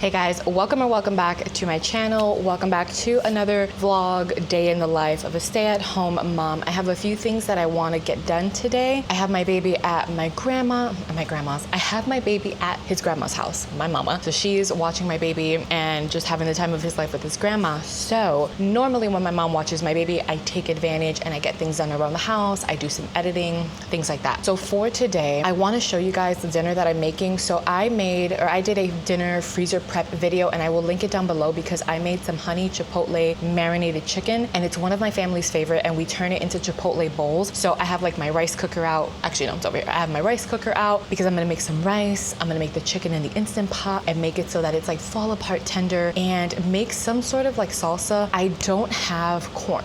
Hey guys, welcome or welcome back to my channel. Welcome back to another vlog, day in the life of a stay-at-home mom. I have a few things that I want to get done today. I have my baby at my grandma's. I have my baby at his grandma's house, my mama. So she's watching my baby and just having the time of his life with his grandma. So normally when my mom watches my baby, I take advantage and I get things done around the house. I do some editing, things like that. So for today, I want to show you guys the dinner that I'm making. So I did a dinner freezer prep video, and I will link it down below because I made some honey chipotle marinated chicken, and it's one of my family's favorite, and we turn it into chipotle bowls. So I have like my rice cooker out. Actually, no, it's over here. I have my rice cooker out because I'm gonna make some rice. I'm gonna make the chicken in the Instant Pot and make it so that it's like fall apart tender, and make some sort of like salsa. I don't have corn.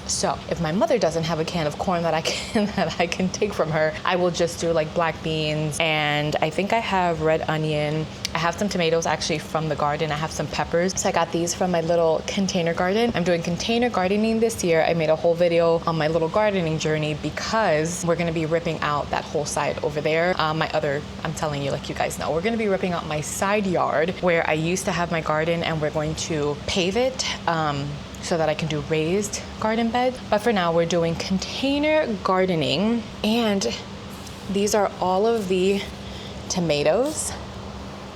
So if my mother doesn't have a can of corn that I can take from her, I will just do like black beans, and I think I have red onion. I have some tomatoes actually from the garden. I have some peppers. So I got these from my little container garden. I'm doing container gardening this year. I made a whole video on my little gardening journey because we're gonna be ripping out that whole side over there. I'm telling you, like you guys know, we're gonna be ripping out my side yard where I used to have my garden, and we're going to pave it. So that I can do raised garden beds. But for now, we're doing container gardening. And these are all of the tomatoes.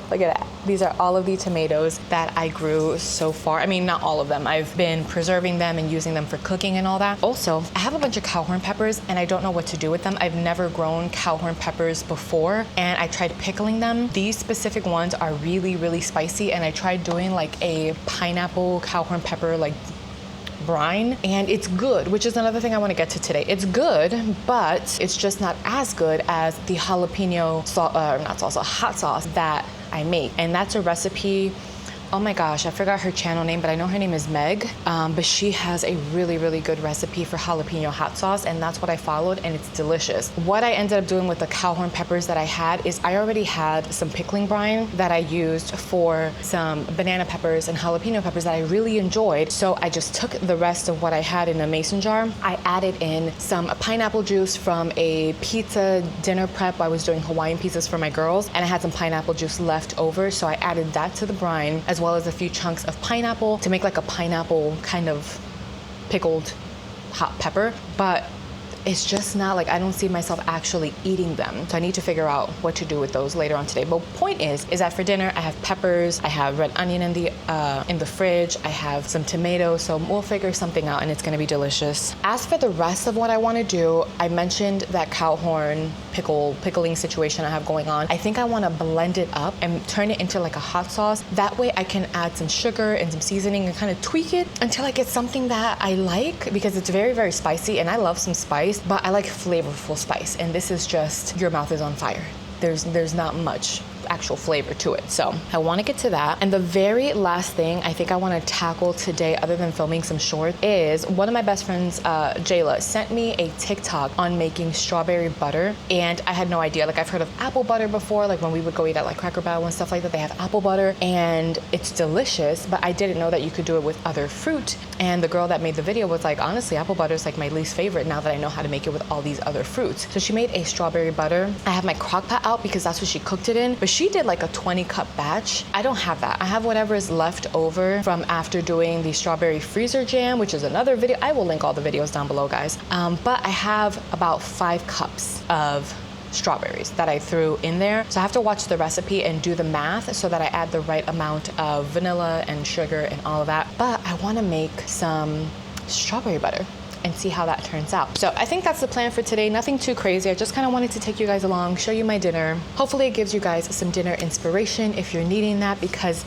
Look at that. These are all of the tomatoes that I grew so far. I mean, not all of them. I've been preserving them and using them for cooking and all that. Also, I have a bunch of cowhorn peppers and I don't know what to do with them. I've never grown cowhorn peppers before, and I tried pickling them. These specific ones are really, really spicy, and I tried doing like a pineapple cowhorn pepper like brine, and it's good, which is another thing I want to get to today. It's good, but it's just not as good as the jalapeno hot sauce that I make. And that's a recipe. Oh my gosh, I forgot her channel name, but I know her name is Meg. But she has a really, really good recipe for jalapeno hot sauce, and that's what I followed, and it's delicious. What I ended up doing with the cowhorn peppers that I had is I already had some pickling brine that I used for some banana peppers and jalapeno peppers that I really enjoyed. So I just took the rest of what I had in a mason jar. I added in some pineapple juice from a pizza dinner prep. I was doing Hawaiian pizzas for my girls, and I had some pineapple juice left over. So I added that to the brine, as well as a few chunks of pineapple to make like a pineapple kind of pickled hot pepper. But it's just not like, I don't see myself actually eating them. So I need to figure out what to do with those later on today. But point is that for dinner, I have peppers, I have red onion in the fridge, I have some tomatoes, so we'll figure something out and it's gonna be delicious. As for the rest of what I wanna do, I mentioned that cowhorn pickling situation I have going on. I think I wanna blend it up and turn it into like a hot sauce. That way I can add some sugar and some seasoning and kind of tweak it until I get something that I like, because it's very, very spicy, and I love some spice, but I like flavorful spice, and this is just, your mouth is on fire. There's not much actual flavor to it. So I want to get to that. And the very last thing I think I want to tackle today, other than filming some shorts, is one of my best friends, Jayla, sent me a TikTok on making strawberry butter. And I had no idea. Like, I've heard of apple butter before, like when we would go eat at like Cracker Barrel and stuff like that, they have apple butter and it's delicious, but I didn't know that you could do it with other fruit. And the girl that made the video was like, honestly, apple butter is like my least favorite now that I know how to make it with all these other fruits. So she made a strawberry butter. I have my crock pot out because that's what she cooked it in, but she did like a 20-cup batch. I don't have that. I have whatever is left over from after doing the strawberry freezer jam, which is another video. I will link all the videos down below, guys. But I have about 5 cups of strawberries that I threw in there. So I have to watch the recipe and do the math so that I add the right amount of vanilla and sugar and all of that. But I want to make some strawberry butter and see how that turns out. So I think that's the plan for today. Nothing too crazy. I just kind of wanted to take you guys along, show you my dinner. Hopefully it gives you guys some dinner inspiration if you're needing that, because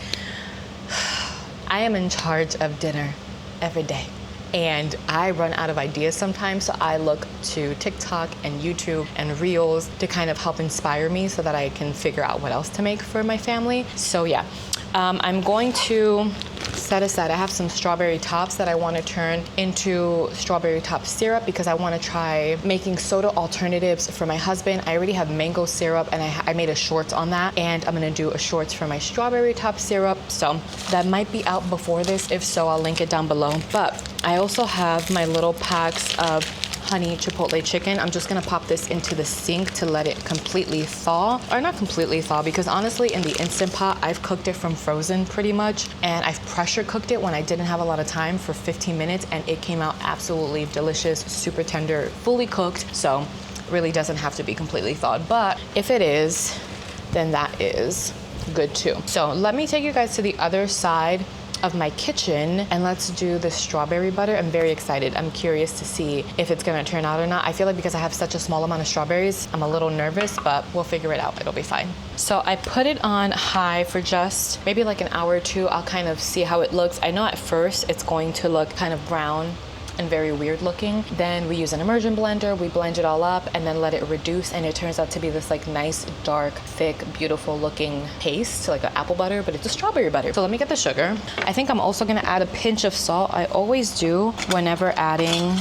I am in charge of dinner every day. And I run out of ideas sometimes, so I look to TikTok and YouTube and Reels to kind of help inspire me so that I can figure out what else to make for my family. So yeah, I'm going to set aside, I have some strawberry tops that I want to turn into strawberry top syrup because I want to try making soda alternatives for my husband. I already have mango syrup and I made a shorts on that, and I'm going to do a shorts for my strawberry top syrup. So that might be out before this. If so, I'll link it down below. But I also have my little packs of honey chipotle chicken. I'm just gonna pop this into the sink to let it completely thaw, or not completely thaw, because honestly in the Instant Pot, I've cooked it from frozen pretty much, and I've pressure cooked it when I didn't have a lot of time for 15 minutes, and it came out absolutely delicious, super tender, fully cooked, so really doesn't have to be completely thawed. But if it is, then that is good too. So let me take you guys to the other side of my kitchen and let's do the strawberry butter. I'm very excited. I'm curious to see if it's gonna turn out or not. I feel like because I have such a small amount of strawberries, I'm a little nervous, but we'll figure it out. It'll be fine. So I put it on high for just maybe like an hour or two. I'll kind of see how it looks. I know at first it's going to look kind of brown and very weird looking. Then we use an immersion blender, we blend it all up and then let it reduce, and it turns out to be this like nice, dark, thick, beautiful looking paste, like an apple butter, but it's a strawberry butter. So let me get the sugar. I think I'm also gonna add a pinch of salt. I always do whenever adding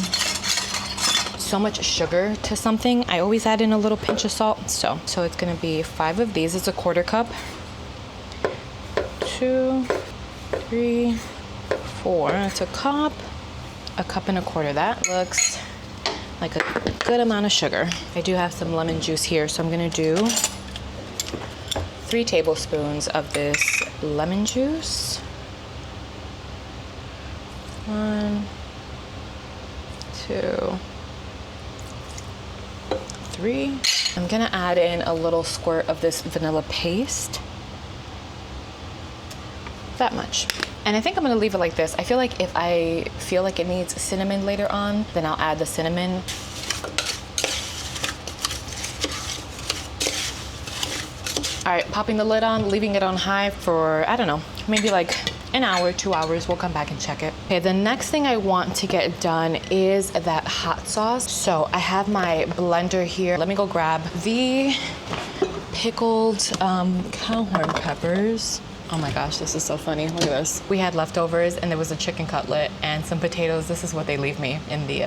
so much sugar to something. I always add in a little pinch of salt. So it's gonna be 5 of these. It's a 1/4 cup. 2, 3, 4. It's a cup. 1 1/4 cup. That looks like a good amount of sugar. I do have some lemon juice here, so I'm gonna do 3 tablespoons of this lemon juice. 1, 2, 3. I'm gonna add in a little squirt of this vanilla paste. That much. And I think I'm gonna leave it like this. I feel like if I feel like it needs cinnamon later on, then I'll add the cinnamon. All right, popping the lid on, leaving it on high for, I don't know, maybe like an hour, 2 hours. We'll come back and check it. Okay, the next thing I want to get done is that hot sauce. So I have my blender here. Let me go grab the pickled cow horn peppers. Oh my gosh, this is so funny. Look at this. We had leftovers and there was a chicken cutlet and some potatoes. This is what they leave me in the,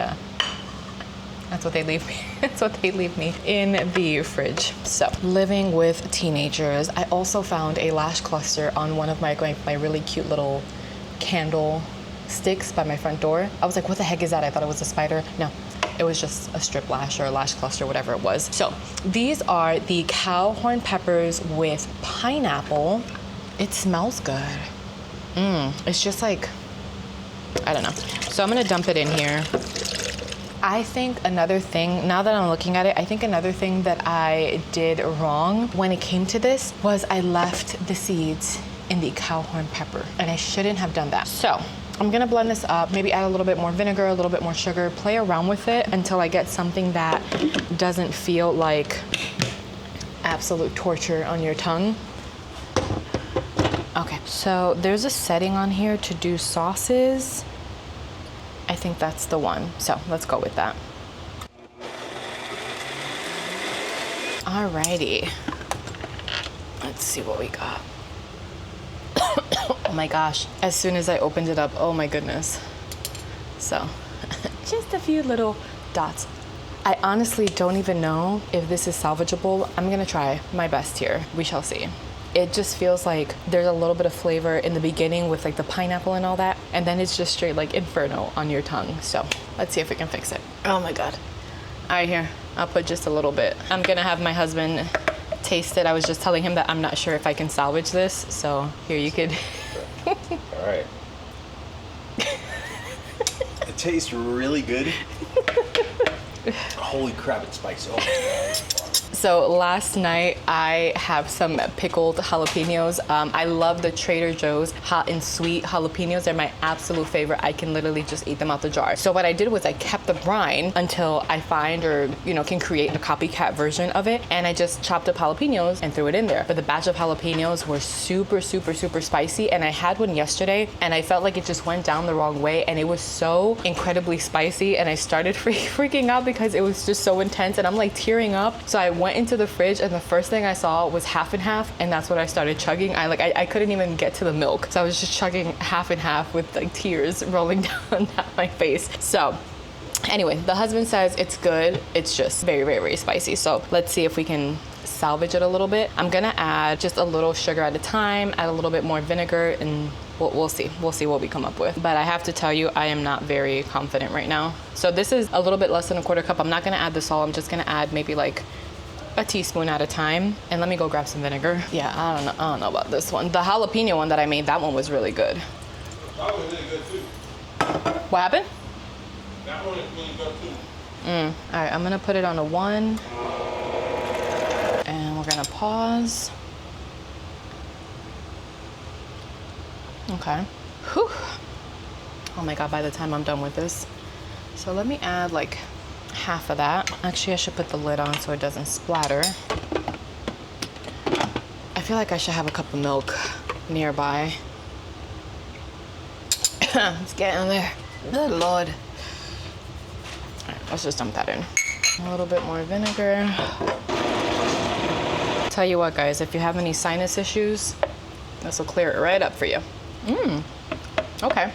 that's what they leave me. That's what they leave me in the fridge. So, living with teenagers. I also found a lash cluster on one of my really cute little candle sticks by my front door. I was like, what the heck is that? I thought it was a spider. No, it was just a strip lash or a lash cluster, whatever it was. So, these are the cow horn peppers with pineapple. It smells good. It's just like, I don't know. So I'm gonna dump it in here. I think another thing, now that I'm looking at it, I think another thing that I did wrong when it came to this was I left the seeds in the cow horn pepper, and I shouldn't have done that. So I'm gonna blend this up, maybe add a little bit more vinegar, a little bit more sugar, play around with it until I get something that doesn't feel like absolute torture on your tongue. Okay, so there's a setting on here to do sauces. I think that's the one. So let's go with that. Alrighty. Let's see what we got. Oh my gosh. As soon as I opened it up, oh my goodness. So just a few little dots. I honestly don't even know if this is salvageable. I'm gonna try my best here. We shall see. It just feels like there's a little bit of flavor in the beginning with like the pineapple and all that, and then it's just straight like inferno on your tongue. So let's see if we can fix it. Oh my God. All right, here, I'll put just a little bit. I'm gonna have my husband taste it. I was just telling him that I'm not sure if I can salvage this. So here, you could. All right. It tastes really good. Holy crap, it's spicy. Oh. So last night I have some pickled jalapenos. I love the Trader Joe's hot and sweet jalapenos. They're my absolute favorite. I can literally just eat them out the jar. So what I did was I kept the brine until I find or can create a copycat version of it, and I just chopped up jalapenos and threw it in there. But the batch of jalapenos were super, super, super spicy, and I had one yesterday and I felt like it just went down the wrong way, and it was so incredibly spicy, and I started freaking out because it was just so intense, and I'm like tearing up. So I went into the fridge and the first thing I saw was half and half, and that's what I started chugging. I couldn't even get to the milk, so I was just chugging half and half with like tears rolling down my face. So anyway, the husband says it's good. It's just very, very, very spicy. So let's see if we can salvage it a little bit. I'm gonna add just a little sugar at a time, add a little bit more vinegar, and we'll see. We'll see what we come up with. But I have to tell you, I am not very confident right now. So this is a little bit less than a quarter cup. I'm not gonna add this all. I'm just gonna add maybe like a teaspoon at a time. And let me go grab some vinegar. Yeah, I don't know about this one. The jalapeno one that I made, that one was really good. That was really good too. What happened? That one is really good too. All right, I'm gonna put it on a 1. And we're gonna pause. Okay. Whew. Oh my God, by the time I'm done with this. So let me add like half of that. Actually, I should put the lid on so it doesn't splatter. I feel like I should have a cup of milk nearby. Let's get in there. Good Lord. All right, let's just dump that in. A little bit more vinegar. Tell you what, guys, if you have any sinus issues, this will clear it right up for you. Okay.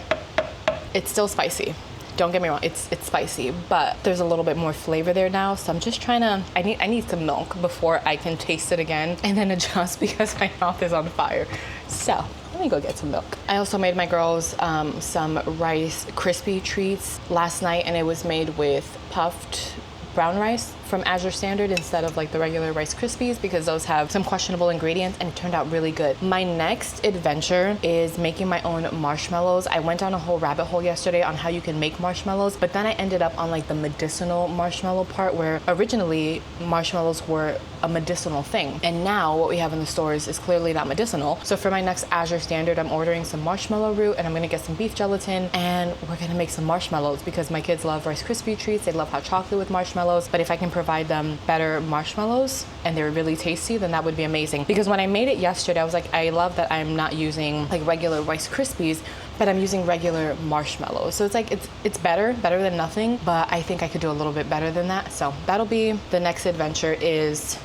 It's still spicy. Don't get me wrong, it's spicy, but there's a little bit more flavor there now. So I'm just trying to, I need some milk before I can taste it again and then adjust because my mouth is on fire. So let me go get some milk. I also made my girls some Rice Krispie treats last night, and it was made with puffed brown rice from Azure Standard instead of like the regular Rice Krispies, because those have some questionable ingredients, and it turned out really good. My next adventure is making my own marshmallows. I went down a whole rabbit hole yesterday on how you can make marshmallows, but then I ended up on like the medicinal marshmallow part, where originally marshmallows were a medicinal thing, and now what we have in the stores is clearly not medicinal. So for my next Azure Standard, I'm ordering some marshmallow root, and I'm gonna get some beef gelatin, and we're gonna make some marshmallows because my kids love Rice Krispie treats. They love hot chocolate with marshmallows, but if I can provide them better marshmallows and they're really tasty, then that would be amazing. Because when I made it yesterday, I was like, I love that I'm not using like regular Rice Krispies, but I'm using regular marshmallows. So it's like, it's better than nothing, but I think I could do a little bit better than that. So that'll be the next adventure, is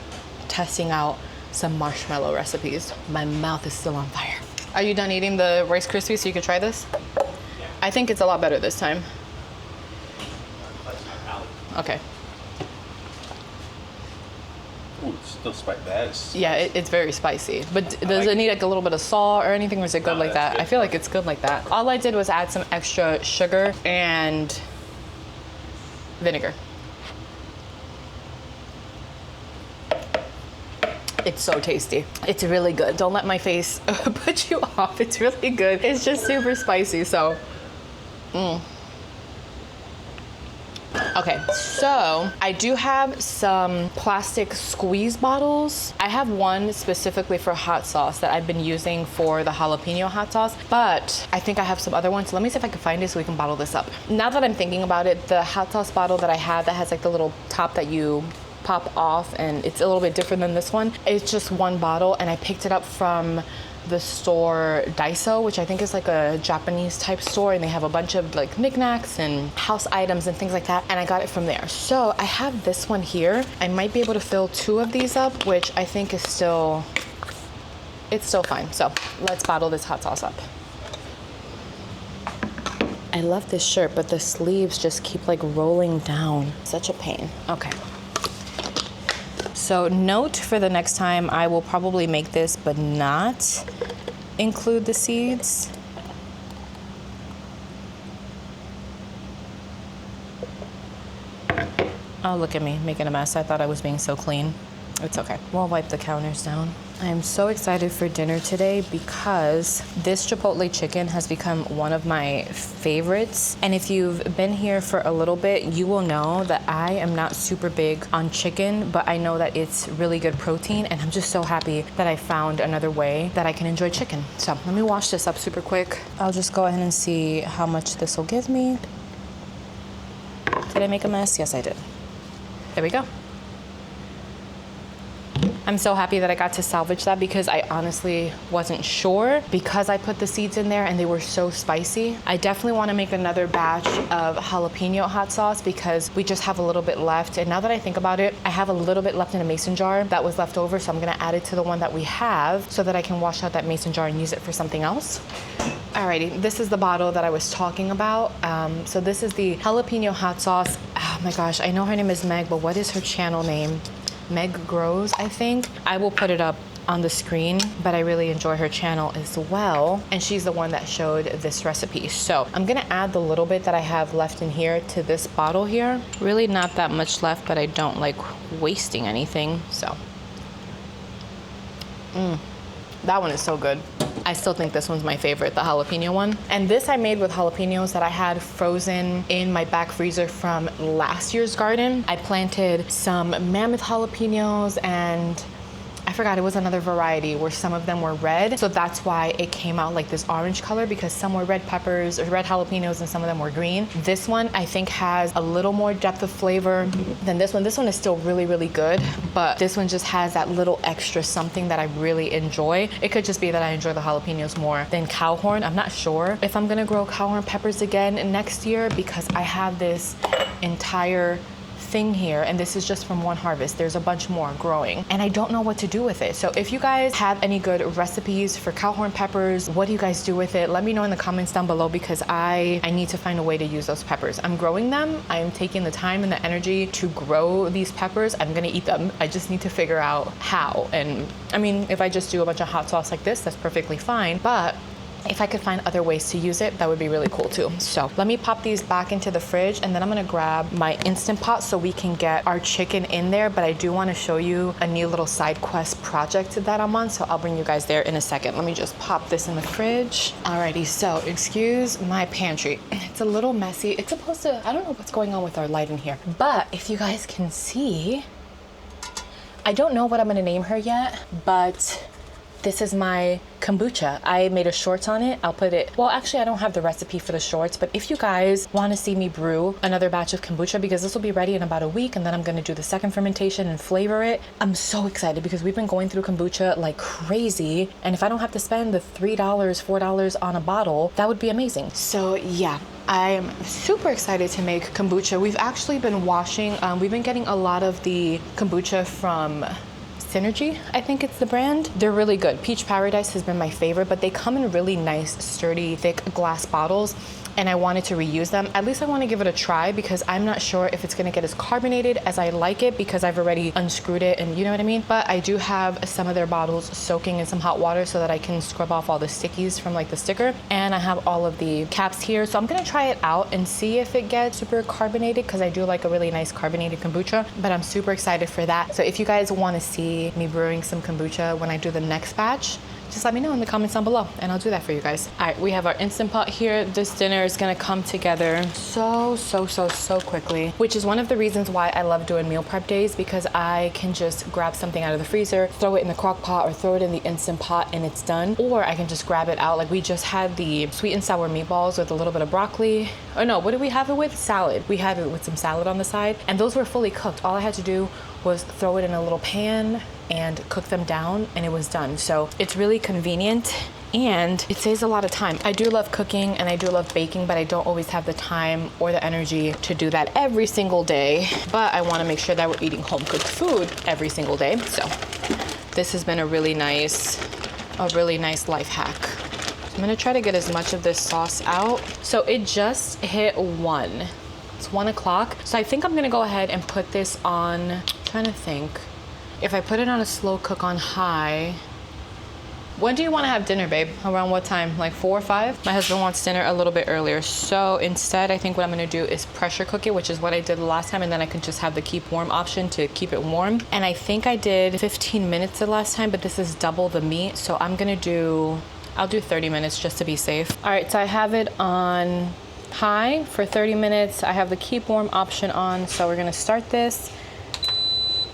testing out some marshmallow recipes. My mouth is still on fire. Are you done eating the Rice Krispies so you can try this? Yeah. I think it's a lot better this time. Okay. Ooh, it's still spicy. Yeah, it's very spicy. But does it need like a little bit of salt or anything, or is it good like that? I feel like it's good like that. All I did was add some extra sugar and vinegar. It's so tasty. It's really good. Don't let my face put you off. It's really good. It's just super spicy, so. Okay, so I do have some plastic squeeze bottles. I have one specifically for hot sauce that I've been using for the jalapeno hot sauce, but I think I have some other ones. So let me see if I can find it so we can bottle this up. Now that I'm thinking about it, the hot sauce bottle that I have that has like the little top that you pop off, and it's a little bit different than this one. It's just one bottle, and I picked it up from the store Daiso, which I think is like a Japanese type store, and they have a bunch of like knickknacks and house items and things like that, and I got it from there. So I have this one here. I might be able to fill 2 of these up, which I think is still, it's still fine. So let's bottle this hot sauce up. I love this shirt, but the sleeves just keep like rolling down. Such a pain. Okay. So note for the next time, I will probably make this but not include the seeds. Oh, look at me making a mess. I thought I was being so clean. It's okay. We'll wipe the counters down. I'm so excited for dinner today because this Chipotle chicken has become one of my favorites. And if you've been here for a little bit, you will know that I am not super big on chicken, but I know that it's really good protein, and I'm just so happy that I found another way that I can enjoy chicken. So let me wash this up super quick. I'll just go ahead and see how much this will give me. Did I make a mess? Yes, I did. There we go. I'm so happy that I got to salvage that because I honestly wasn't sure, because I put the seeds in there and they were so spicy. I definitely want to make another batch of jalapeno hot sauce because we just have a little bit left. And now that I think about it, I have a little bit left in a mason jar that was left over. So I'm going to add it to the one that we have so that I can wash out that mason jar and use it for something else. Alrighty, this is the bottle that I was talking about. So this is the jalapeno hot sauce. Oh my gosh, I know her name is Meg, but what is her channel name? Meg Grows, I think. I will put it up on the screen, but I really enjoy her channel as well. And she's the one that showed this recipe. So I'm gonna add the little bit that I have left in here to this bottle here. Really not that much left, but I don't like wasting anything, so. That one is so good. I still think this one's my favorite, the jalapeno one. And this I made with jalapenos that I had frozen in my back freezer from last year's garden. I planted some mammoth jalapenos and I forgot, it was another variety where some of them were red. So that's why it came out like this orange color, because some were red peppers or red jalapenos and some of them were green. This one I think has a little more depth of flavor than this one. This one is still really, really good, but this one just has that little extra something that I really enjoy. It could just be that I enjoy the jalapenos more than cow horn. I'm not sure if I'm gonna grow cow horn peppers again next year, because I have this entire thing here and this is just from one harvest. There's a bunch more growing and I don't know what to do with it. So if you guys have any good recipes for cow horn peppers, what do you guys do with it? Let me know in the comments down below, because I need to find a way to use those peppers. I'm growing them. I'm taking the time and the energy to grow these peppers. I'm gonna eat them. I just need to figure out how. And I mean, if I just do a bunch of hot sauce like this, that's perfectly fine. But if I could find other ways to use it, that would be really cool too. So let me pop these back into the fridge and then I'm gonna grab my Instant Pot so we can get our chicken in there. But I do wanna show you a new little side quest project that I'm on. So I'll bring you guys there in a second. Let me just pop this in the fridge. Alrighty, so excuse my pantry. It's a little messy. It's supposed to, I don't know what's going on with our light in here. But if you guys can see, I don't know what I'm gonna name her yet, but this is my kombucha. I made a shorts on it. I'll put it, well, actually I don't have the recipe for the shorts, but if you guys want to see me brew another batch of kombucha, because this will be ready in about a week and then I'm going to do the second fermentation and flavor it. I'm so excited because we've been going through kombucha like crazy. And if I don't have to spend the $3, $4 on a bottle, that would be amazing. So yeah, I'm super excited to make kombucha. We've actually been washing, we've been getting a lot of the kombucha from Synergy, I think it's the brand. They're really good. Peach Paradise has been my favorite, but they come in really nice, sturdy, thick glass bottles. And I wanted to reuse them. At least I want to give it a try, because I'm not sure if it's going to get as carbonated as I like it, because I've already unscrewed it and you know what I mean. But I do have some of their bottles soaking in some hot water so that I can scrub off all the stickies from like the sticker. And I have all of the caps here. So I'm going to try it out and see if it gets super carbonated, because I do like a really nice carbonated kombucha. But I'm super excited for that. So if you guys want to see me brewing some kombucha when I do the next batch, just let me know in the comments down below and I'll do that for you guys. All right, we have our Instant Pot here. This dinner is gonna come together so quickly, which is one of the reasons why I love doing meal prep days, because I can just grab something out of the freezer, throw it in the crock pot or throw it in the Instant Pot and it's done. Or I can just grab it out. Like we just had the sweet and sour meatballs with a little bit of broccoli. Oh no, what did we have it with? Salad. We had it with some salad on the side and those were fully cooked. All I had to do was throw it in a little pan and cook them down and it was done. So it's really convenient and it saves a lot of time. I do love cooking and I do love baking, but I don't always have the time or the energy to do that every single day. But I wanna make sure that we're eating home cooked food every single day. So this has been a really nice life hack. I'm gonna try to get as much of this sauce out. So it just hit 1. It's 1 o'clock. So I think I'm gonna go ahead and put this on, I'm trying to think. If I put it on a slow cook on high, when do you want to have dinner, babe? Around what time? Like 4 or 5? My husband wants dinner a little bit earlier. So instead, I think what I'm gonna do is pressure cook it, which is what I did the last time. And then I can just have the keep warm option to keep it warm. And I think I did 15 minutes the last time, but this is double the meat. So I'm gonna I'll do 30 minutes just to be safe. All right, so I have it on high for 30 minutes. I have the keep warm option on. So we're gonna start this.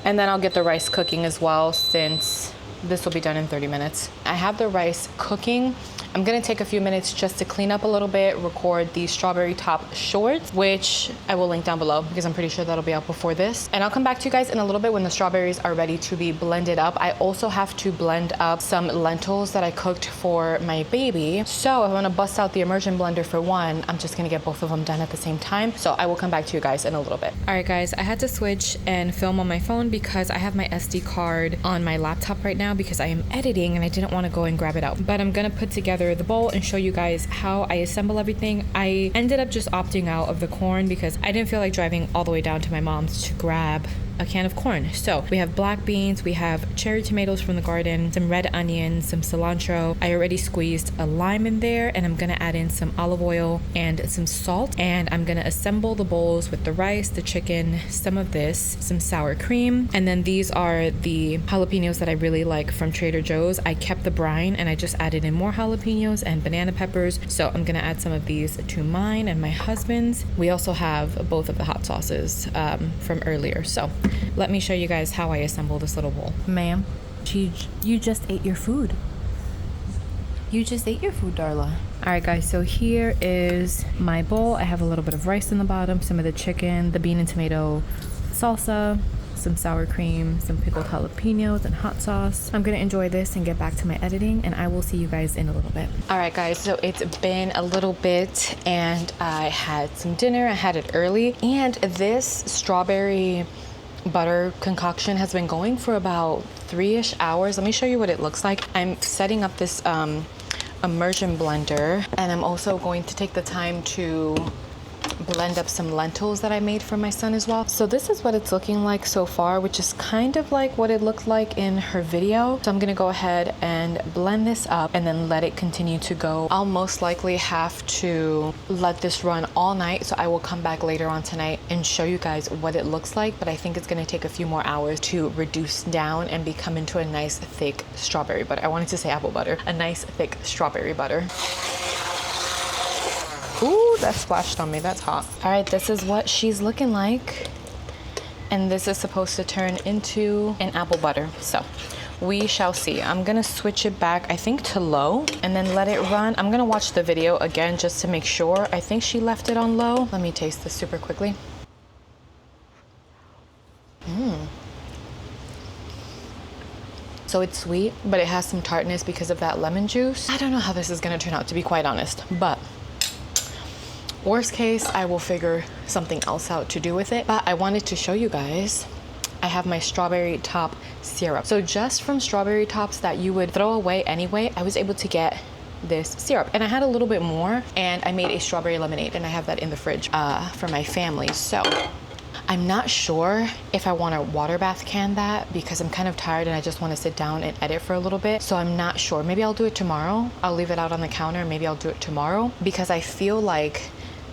And then I'll get the rice cooking as well, since this will be done in 30 minutes. I have the rice cooking. I'm gonna take a few minutes just to clean up a little bit, record the strawberry top shorts, which I will link down below because I'm pretty sure that'll be out before this. And I'll come back to you guys in a little bit when the strawberries are ready to be blended up. I also have to blend up some lentils that I cooked for my baby. So if I wanna bust out the immersion blender for one, I'm just gonna get both of them done at the same time. So I will come back to you guys in a little bit. All right guys, I had to switch and film on my phone because I have my SD card on my laptop right now because I am editing and I didn't wanna go and grab it out. But I'm gonna put together the bowl and show you guys how I assemble everything. I ended up just opting out of the corn because I didn't feel like driving all the way down to my mom's to grab a can of corn. So we have black beans, we have cherry tomatoes from the garden, some red onions, some cilantro. I already squeezed a lime in there, and I'm gonna add in some olive oil and some salt, and I'm gonna assemble the bowls with the rice, the chicken, some of this, some sour cream, and then these are the jalapenos that I really like from Trader Joe's. I kept the brine and I just added in more jalapenos and banana peppers. So I'm gonna add some of these to mine and my husband's. We also have both of the hot sauces from earlier. So let me show you guys how I assemble this little bowl. Ma'am, you just ate your food. You just ate your food, Darla. All right, guys, so here is my bowl. I have a little bit of rice in the bottom, some of the chicken, the bean and tomato salsa, some sour cream, some pickled jalapenos, and hot sauce. I'm gonna enjoy this and get back to my editing, and I will see you guys in a little bit. All right, guys, so it's been a little bit, and I had some dinner. I had it early, and this strawberry butter concoction has been going for about 3-ish hours. Let me show you what it looks like. I'm setting up this immersion blender, and I'm also going to take the time to blend up some lentils that I made for my son as well. So this is what it's looking like so far, which is kind of like what it looked like in her video. So I'm gonna go ahead and blend this up and then let it continue to go. I'll most likely have to let this run all night, so I will come back later on tonight and show you guys what it looks like, but I think it's gonna take a few more hours to reduce down and become into a nice thick strawberry butter. I wanted to say apple butter, a nice thick strawberry butter. Ooh, that splashed on me, that's hot. All right, this is what she's looking like. And this is supposed to turn into an apple butter. So we shall see. I'm gonna switch it back, I think to low, and then let it run. I'm gonna watch the video again just to make sure. I think she left it on low. Let me taste this super quickly. So it's sweet, but it has some tartness because of that lemon juice. I don't know how this is gonna turn out, to be quite honest, but worst case, I will figure something else out to do with it. But I wanted to show you guys, I have my strawberry top syrup. So just from strawberry tops that you would throw away anyway, I was able to get this syrup. And I had a little bit more, and I made a strawberry lemonade, and I have that in the fridge for my family. So I'm not sure if I want to water bath can that, because I'm kind of tired and I just want to sit down and edit for a little bit. So I'm not sure. Maybe I'll do it tomorrow. I'll leave it out on the counter, and maybe I'll do it tomorrow, because I feel like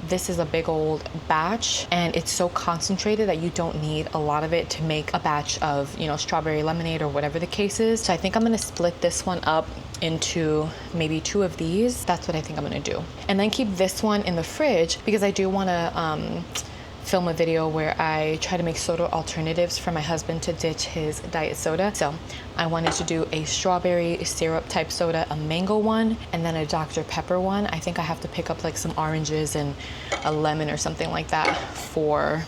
this is a big old batch and it's so concentrated that you don't need a lot of it to make a batch of, you know, strawberry lemonade or whatever the case is. So I think I'm gonna split this one up into maybe 2 of these. That's what I think I'm gonna do. And then keep this one in the fridge, because I do wanna film a video where I try to make soda alternatives for my husband to ditch his diet soda. So I wanted to do a strawberry syrup type soda, a mango one, and then a Dr. Pepper one. I think I have to pick up like some oranges and a lemon or something like that for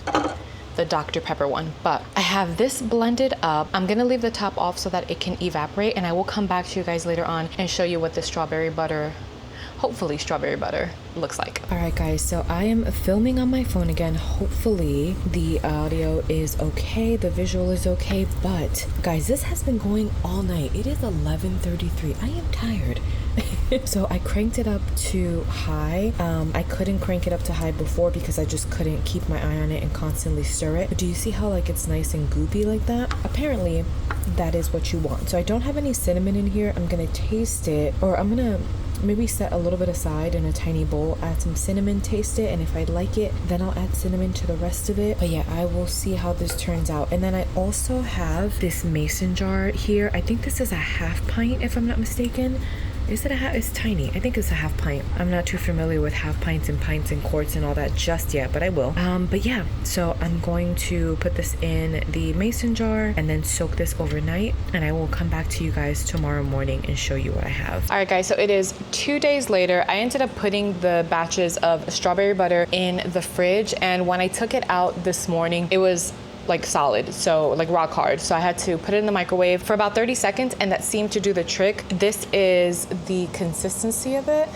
the Dr. Pepper one. But I have this blended up. I'm gonna leave the top off so that it can evaporate, and I will come back to you guys later on and show you what the strawberry butter, hopefully strawberry butter, looks like. All right, guys, so I am filming on my phone again. Hopefully the audio is okay, the visual is okay, but guys, this has been going all night. It is 11:33. I am tired. So I cranked it up to high. I couldn't crank it up to high before because I just couldn't keep my eye on it and constantly stir it. But do you see how like it's nice and goopy like that? Apparently that is what you want. So I don't have any cinnamon in here. I'm gonna taste it, or I'm gonna maybe set a little bit aside in a tiny bowl, add some cinnamon, taste it, and if I like it, then I'll add cinnamon to the rest of it. But yeah, I will see how this turns out. And then I also have this mason jar here. I think this is a half pint, if I'm not mistaken. Is it a half? It's tiny. I think it's a half pint. I'm not too familiar with half pints and quarts and all that just yet, but I will. But yeah, so I'm going to put this in the mason jar and then soak this overnight, and I will come back to you guys tomorrow morning and show you what I have. All right, guys, so it is 2 days later. I ended up putting the batches of strawberry butter in the fridge, and when I took it out this morning, it was like solid, so like rock hard. So I had to put it in the microwave for about 30 seconds, and that seemed to do the trick. This is the consistency of it.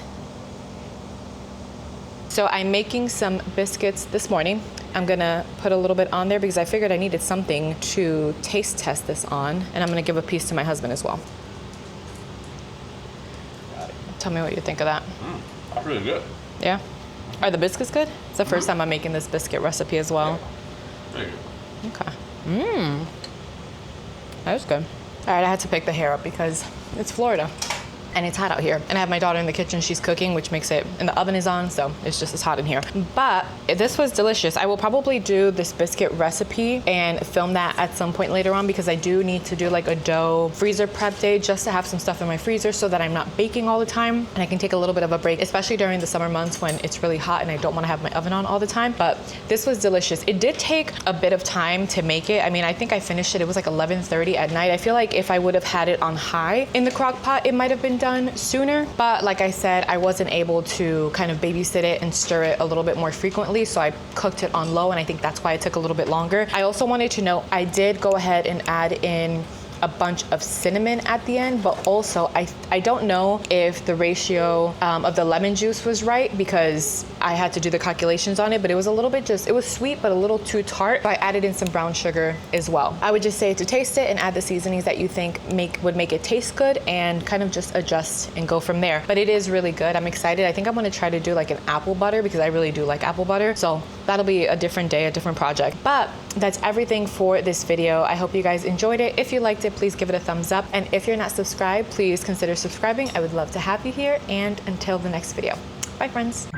So I'm making some biscuits this morning. I'm gonna put a little bit on there because I figured I needed something to taste test this on, and I'm gonna give a piece to my husband as well. Tell me what you think of that. That's really good. Yeah? Are the biscuits good? It's the first time I'm making this biscuit recipe as well. Very good. Okay. That was good. All right, I had to pick the hair up because it's Florida and it's hot out here. And I have my daughter in the kitchen, she's cooking, which makes it, and the oven is on, so it's just as hot in here. But this was delicious. I will probably do this biscuit recipe and film that at some point later on because I do need to do like a dough freezer prep day just to have some stuff in my freezer so that I'm not baking all the time and I can take a little bit of a break, especially during the summer months when it's really hot and I don't want to have my oven on all the time. But this was delicious. It did take a bit of time to make it. I mean, I think I finished it, it was like 11:30 at night. I feel like if I would have had it on high in the crock pot, it might have been done sooner. But like I said, I wasn't able to kind of babysit it and stir it a little bit more frequently. So I cooked it on low and I think that's why it took a little bit longer. I also wanted to note, I did go ahead and add in a bunch of cinnamon at the end, but also I don't know if the ratio of the lemon juice was right because I had to do the calculations on it, but it was a little bit it was sweet, but a little too tart. So I added in some brown sugar as well. I would just say to taste it and add the seasonings that you think would make it taste good and kind of just adjust and go from there. But it is really good. I'm excited. I think I'm gonna try to do like an apple butter because I really do like apple butter. So that'll be a different day, a different project. But that's everything for this video. I hope you guys enjoyed it. If you liked it, please give it a thumbs up. And if you're not subscribed, please consider subscribing. I would love to have you here. And until the next video. Bye, friends.